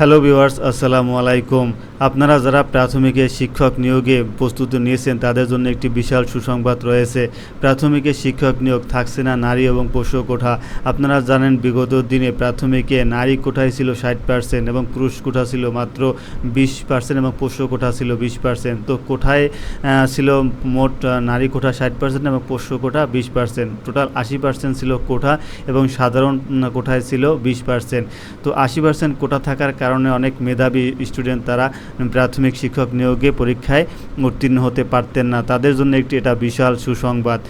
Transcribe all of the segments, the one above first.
Hello viewers, আসসালামু আলাইকুম। আপনারা যারা প্রাথমিকে শিক্ষক নিয়োগে প্রস্তুতি নিয়েছেন তাদের জন্য একটি বিশাল সুসংবাদ রয়েছে। প্রাথমিকে শিক্ষক নিয়োগ থাকছে না নারী এবং পুরুষ কোঠা। আপনারা জানেন বিগত দিনে প্রাথমিকে নারী কোঠায় ছিল 60% এবং পুরুষ কোঠা ছিল মাত্র 20% এবং পুরুষ কোঠা ছিল 20%। তো কোঠায় ছিল মোট নারী কোঠা 60% এবং পুরুষ কোঠা 20%। টোটাল 80% ছিল কোঠা এবং সাধারণ কোঠায় ছিল 20%। তো 80% কোঠা থাকার কারণে অনেক মেধাবী স্টুডেন্ট তারা প্রাথমিক শিক্ষক নিয়োগে পরীক্ষায় উত্তীর্ণ হতে পারতেন না। তাদের জন্য এটা বিশাল সুসংবাদ।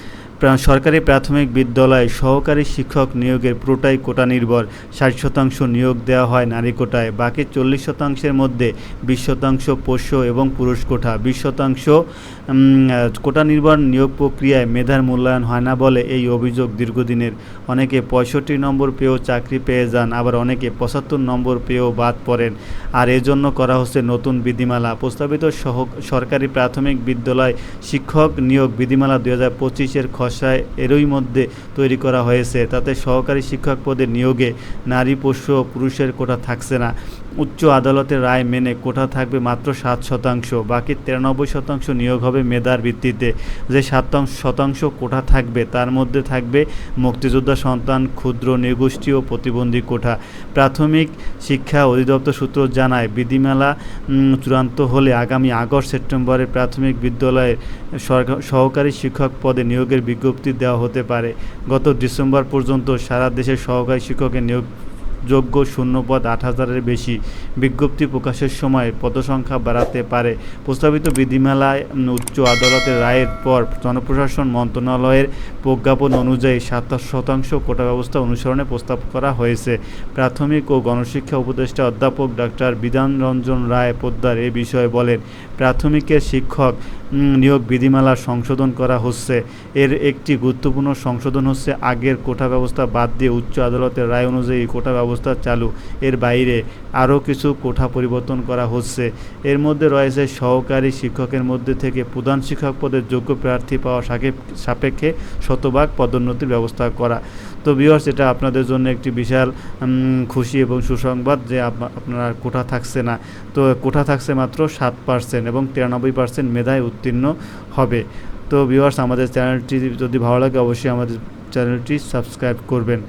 সরকারি প্রাথমিক বিদ্যালয়ে সহকারী শিক্ষক নিয়োগের পুরোটাই কোটা নির্ভর। 60% নিয়োগ দেওয়া হয় নারী কোটায়, বাকি 40%-এর মধ্যে 20% পোষ্য এবং পুরুষ কোঠা। 20% কোটা নির্ভর নিয়োগ প্রক্রিয়ায় মেধার মূল্যায়ন হয় না বলে এই অভিযোগ দীর্ঘদিনের। অনেকে 65 নম্বর পেয়েও চাকরি পেয়ে যান, আবার অনেকে 75 নম্বর পেয়েও বাদ পড়েন। আর এজন্য করা হচ্ছে নতুন বিধিমালা। প্রস্তাবিত সরকারি প্রাথমিক বিদ্যালয় শিক্ষক নিয়োগ বিধিমালা 2025-এর খসড়ায় এরই মধ্যে তৈরি করা হয়েছে। তাতে সহকারী শিক্ষক পদে নিয়োগে নারী পোষ্য ও পুরুষের কোটা থাকছে না। উচ্চ আদালতের রায় মেনে কোটা থাকবে মাত্র 7%, বাকি 93% নিয়োগ হবে মেধার ভিত্তিতে। যে 7% কোটা থাকবে তার মধ্যে থাকবে মুক্তিযোদ্ধা সন্তান, ক্ষুদ্র নৃগোষ্ঠী ও প্রতিবন্ধী কোঠা। প্রাথমিক শিক্ষা অধিদপ্তর সূত্র জানায়, বিধিমালা চূড়ান্ত হলে আগামী আগস্ট-সেপ্টেম্বরে প্রাথমিক বিদ্যালয়ের সহকারী শিক্ষক পদে নিয়োগের বিজ্ঞপ্তি দেওয়া হতে পারে। গত ডিসেম্বর পর্যন্ত সারা দেশে সহকারী শিক্ষকের নিয়োগযোগ্য শূন্যপদ 8,000-এর বেশি। বিজ্ঞপ্তি প্রকাশের সময় পদসংখ্যা বাড়াতে পারে। প্রস্তাবিত বিধিমালায় উচ্চ আদালতের রায়ের পর জনপ্রশাসন মন্ত্রণালয়ের প্রজ্ঞাপন অনুযায়ী 7% কোটা ব্যবস্থা অনুসরণে প্রস্তাব করা হয়েছে। প্রাথমিক ও গণশিক্ষা উপদেষ্টা অধ্যাপক ডাক্তার বিধানরঞ্জন রায় পোদ্দার এ বিষয়ে বলেন, প্রাথমিকের শিক্ষক নিয়োগ বিধিমালা সংশোধন করা হচ্ছে। এর একটি গুরুত্বপূর্ণ সংশোধন হচ্ছে আগের কোটা ব্যবস্থা বাদ দিয়ে উচ্চ আদালতের রায় অনুযায়ী কোটা ব্যবস্থা চালু। এর বাইরে আরও কিছু কোঠা পরিবর্তন করা হচ্ছে। এর মধ্যে রয়েছে সহকারী শিক্ষকের মধ্যে থেকে প্রধান শিক্ষক পদের যোগ্য প্রার্থী পাওয়া সাপেক্ষে শতভাগ পদোন্নতির ব্যবস্থা করা। তো ভিউয়ার্স, এটা আপনাদের জন্য একটি বিশাল খুশি এবং সুসংবাদ যে আপনারা কোঠা থাকছে না। তো কোঠা থাকছে মাত্র 7% এবং 93% মেধায় উত্তীর্ণ হবে। তো ভিউয়ার্স, আমাদের চ্যানেলটি যদি ভালো লাগে অবশ্যই আমাদের চ্যানেলটি সাবস্ক্রাইব করবেন।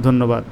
ধন্যবাদ।